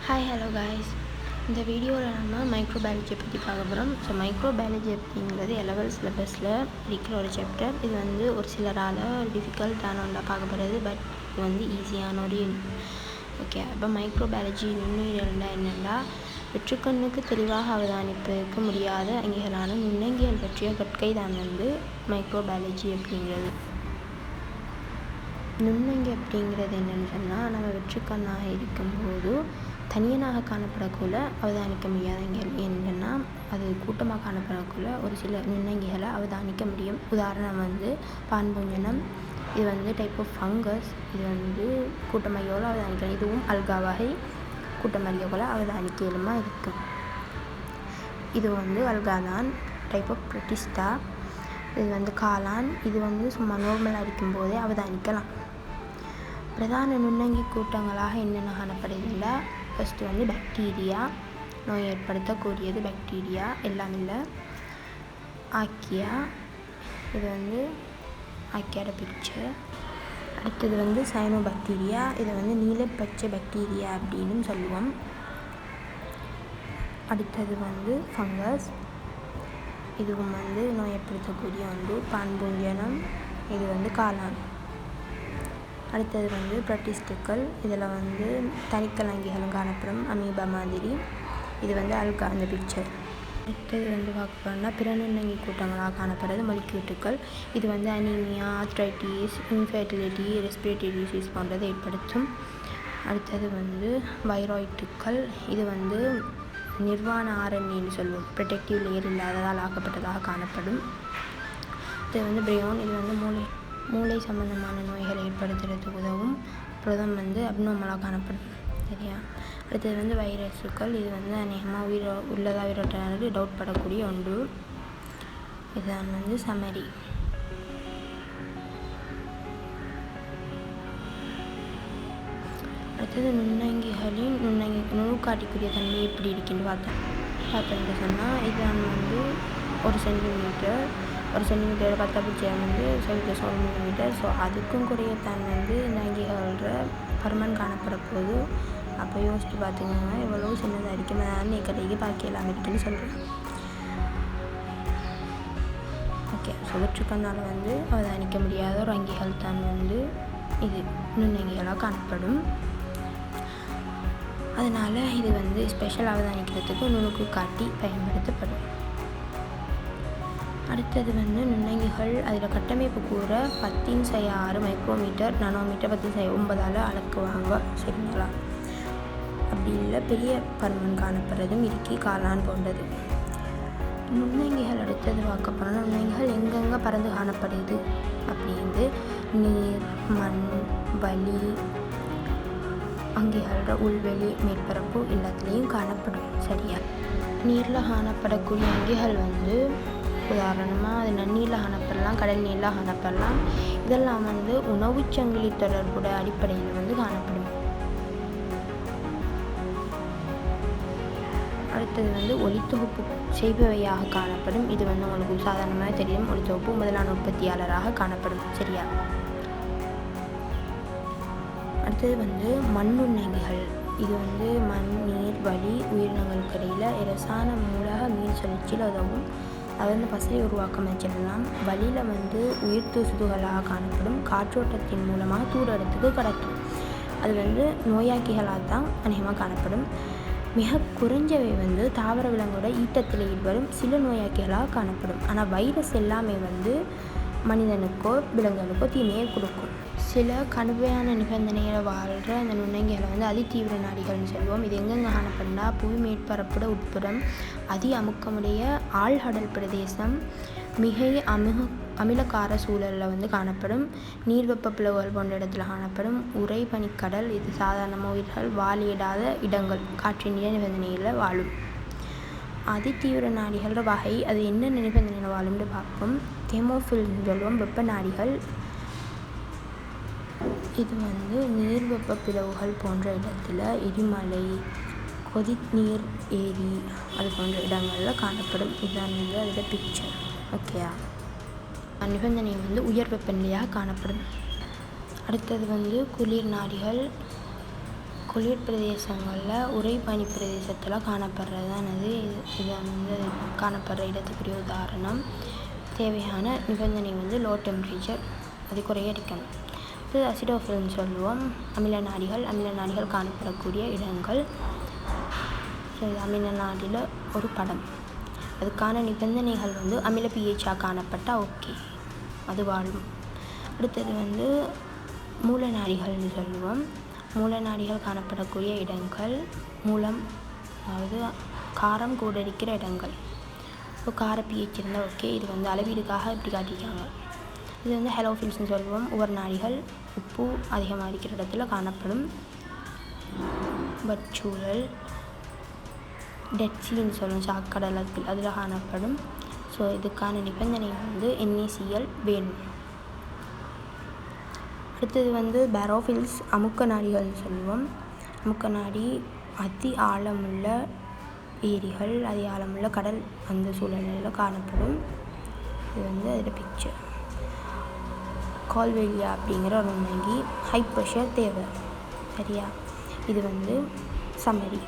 Hi hello guys. இந்த வீடியோவில் நம்ம மைக்ரோபயாலஜி பற்றி பார்க்க போகிறோம். ஸோ மைக்ரோபயாலஜி அப்படிங்கிறது லெவல் சிலபஸில் இருக்கிற ஒரு சாப்டர். இது ஒரு சிலரால் டிஃபிகல்ட்டான ஒன்றா பார்க்கப்படுறது, பட் இது ஈஸியான ஒரு ஓகே. இப்போ மைக்ரோபயாலஜி நுண்ணுயிரியல்னா என்னென்னா, வெற்றுக்கண்ணுக்கு தெளிவாக அவதானிப்பதற்கு முடியாத அங்கீகளான நுண்ணங்கியல் பற்றிய கற்கை தான் மைக்ரோபயாலஜி அப்படிங்கிறது. நுண்ணங்கி அப்படிங்கிறது என்னென்னு சொன்னால், நம்ம வெற்றுக்கண்ணாக இருக்கும்போது தனியனாக காணப்படக்குள்ள அவதானிக்க முடியாத என்னென்னா, அது கூட்டமாக காணப்படக்குள்ள ஒரு சில நுண்ணங்கிகளை அவதானிக்க முடியும். உதாரணம் பான்பூஞ்சனம். இது டைப் ஆஃப் ஃபங்கஸ். இது கூட்டமையோடு அவதானிக்கலாம். இதுவும் அல்கா வகை கூட்டமறியோட அவதானிக்கலுமாக இருக்கும். இது அல்கா தான், டைப் ஆஃப் ப்ரொட்டிஸ்டா. இது காளான். இது சும்மா நார்மலாக இருக்கும்போதே அவதானிக்கலாம். பிரதான நுண்ணங்கி கூட்டங்களாக என்னென்ன காணப்படுதில்லை. ஃபஸ்ட்டு பாக்டீரியா, நோய் ஏற்படுத்தக்கூடியது பாக்டீரியா, எல்லாம் இல்லை. ஆக்கியா, இது ஆக்கியோட பிக்சர். அடுத்தது சயனோபாக்டீரியா. இது நீலப்பச்சை பாக்டீரியா அப்படின்னு சொல்லுவோம். அடுத்தது ஃபங்கஸ். இதுவும் நோய் ஏற்படுத்தக்கூடிய ஒன்று. பான்பூஞ்சனம். இது காளான். அடுத்தது ப்ரொட்டிஸ்டுக்கள். இதில் தனிக்கலங்கிகளும் காணப்படும், அமீபா மாதிரி. இது அல்கா, அந்த பிக்சர். அடுத்தது பார்க்க போனோம்னா பிற நுண்ணங்கி கூட்டங்களாக காணப்படுறது மொலிக்யூட்டுகள். இது anaemia, arthritis, infertility, respiratory disease போன்றதை ஏற்படுத்தும். அடுத்தது வைராய்டுக்கள். இது நிர்வாண ஆரண்யன்னு சொல்லுவோம். ப்ரொடெக்டிவ் லேயர் இல்லாததால் ஆக்கப்பட்டதாக காணப்படும். இது பிரையோன். இது மூளை சம்பந்தமான நோய்களை ஏற்படுத்துறதுக்கு உதவும். புரதம் அப்நார்மலாக காணப்படும். சரியா. அடுத்தது வைரஸுக்கள். இது அநேகமாக உள்ளதா உயிரோட்ட டவுட் படக்கூடிய ஒன்று. இதுதான் சமரி. அடுத்தது நுண்ணங்கிகளின் நுணுக்காட்டிக்குரிய தன்மை எப்படி இருக்குன்னு பார்த்தோம்னு சொன்னால், இதுதான் ஒரு சென்டிமீட்டர் 10 மில்லிமீட்டர். ஸோ அதுக்கும் குறையத்தான் நங்கிகளோட பருமன் காணப்பட போது. அப்போ யோசித்து பார்த்துக்கோங்க எவ்வளோ சின்னதாக இருக்கும். நான் கடைக்கு பார்க்கலாம் இருக்குன்னு சொல்கிறேன். ஓகே. ஸோ வெற்றுக்கண்ணால் அவதானிக்க முடியாத ஒரு அங்கிகள் தான் இது நுண்ணங்கிகளாக காணப்படும். அதனால் இது ஸ்பெஷல் அவதானிக்கிறதுக்கு நுணுக்கு காட்டி பயன்படுத்தப்படும். அடுத்தது நுண்ணங்கிகள். அதில் கட்டமைப்பு கூற 10⁻6 மைக்ரோமீட்டர், நானோமீட்டர் 10⁻9 அளக்குவாங்க. சரிங்களா. அப்படி இல்லை, பெரிய பருமன் காணப்படுறதும் இருக்கி, காளான் போன்றது. நுண்ணங்கிகள் அடுத்தது பார்க்க போனால், நுண்ணங்கிகள் எங்கெங்கே பறந்து காணப்படுது அப்படின்ட்டு நீர், மண், வலி, அங்கிகளோட உள்வெளி, மேற்பரப்பு எல்லாத்துலேயும் காணப்படும். சரியா. நீரில் காணப்படக்கூடிய அங்கிகள் உதாரணமாக அது நன்னீரில் காணப்படலாம், கடல் நீரில் காணப்படலாம். இதெல்லாம் உணவு சங்கிலி தொடர்புடைய அடிப்படையில் காணப்படும். அடுத்தது ஒளித்தொகுப்பு செய்பவையாக காணப்படும். இது உங்களுக்கு சாதாரணமாக தெரியும். ஒளித்தொகுப்பு முதலான உற்பத்தியாளராக காணப்படும். சரியா. அடுத்தது மண்ணுண்ணங்கிகள். இது மண், நீர், வலி உயிரினங்களுக்கு இடையில் இரசான மூலக மீன் சுழற்சியில் உதவும். அது பசலை உருவாக்கம் வச்சிடலாம். வழியில் உயிர் தூசுகளாக காணப்படும். காற்றோட்டத்தின் மூலமாக தூர இடத்துக்கு கடத்தும். அது நோயாக்கிகளாக தான் அநேகமாக காணப்படும். மிக குறைஞ்சவை தாவர விலங்கோட ஈட்டத்தில் ஈடுபடும் சில நோயாக்கிகளாக காணப்படும். ஆனால் வைரஸ் எல்லாமே மனிதனுக்கோ விலங்குகளுக்கோ தீமையை கொடுக்கும். சில கடுமையான நிபந்தனைகளை வாழ்கிற அந்த நுண்ணங்கிகளை அதிதீவிர நாடிகள்னு சொல்லுவோம். இது எங்கெங்கே காணப்படுனா, புவி மேற்பரப்போட உட்புறம், அமுக்கமுடைய ஆழ்கடல் பிரதேசம், மிக அமிலக்கார சூழலில் காணப்படும். நீர்வெப்ப பிளவுகள் போன்ற இடத்துல காணப்படும். உறை பனிக்கடல். இது சாதாரண உயிர்கள் வாழிடாத இடங்கள், காற்றின் நிபந்தனையில் வாழும். அதிதீவிர நாடிகளோட வகை, அது என்னென்ன நிபந்தனையில் வாழும்னு பார்ப்போம். தெர்மோஃபில்னு சொல்லுவோம், வெப்ப நாடிகள். இது நீர்வெப்ப பிளவுகள் போன்ற இடத்துல, எரிமலை, கொதிநீர் ஏரி, அது போன்ற இடங்களில் காணப்படும். இதுதான் அதில் பிக்சர். ஓகேயா. நிபந்தனை உயர் வெப்பநிலையாக காணப்படும். அடுத்தது குளிர் நாடிகள். குளிர் பிரதேசங்களில் உறைபனி பிரதேசத்தில் காணப்படுறது தான் இது வந்து காணப்படுற இடத்துக்குரிய உதாரணம். தேவையான நிபந்தனை வந்து லோ டெம்பரேச்சர் அது குறைய இருக்கணும். இது அசிடோஃபில்னு சொல்லுவோம். அமில நாடிகள் காணப்படக்கூடிய இடங்கள். அமில நாடியில் ஒரு படம். அதுக்கான நிபந்தனைகள் வந்து அமில pH காணப்பட்டால் ஓகே, அது வாழும். அடுத்தது வந்து மூலநாடிகள்னு சொல்லுவோம். மூலநாடிகள் காணப்படக்கூடிய இடங்கள் மூலம், அதாவது காரம் கூட இருக்கிற இடங்கள். இப்போ கார pH இருந்தால் ஓகே. இது வந்து அளவீடுக்காக இப்படி காட்டியிருக்காங்க. இது வந்து ஹெலோஃபில்ஸ்னு சொல்லுவோம். உவர்நாடிகள் உப்பு அதிகமாக இருக்கிற இடத்துல காணப்படும். வற்சூழல் டெட்சின்னு சொல்லுவோம், சாக்கடல் அதில் காணப்படும். ஸோ இதுக்கான நிபந்தனை வந்து NaCl வேணும். அடுத்தது வந்து பேரோஃபில்ஸ் அமுக்க நாடிகள்னு சொல்லுவோம். அமுக்க நாடி அதி ஆழமுள்ள ஏரிகள், அதி ஆழமுள்ள கடல் அந்த சூழ்நிலையில் காணப்படும். இது வந்து அதில் பிக்சர். கால்வேலியா அப்படிங்கிற ஒரு நுண்ணங்கி ஹை ப்ரெஷர் தேவை, சரியா? இது வந்து சம்மரி.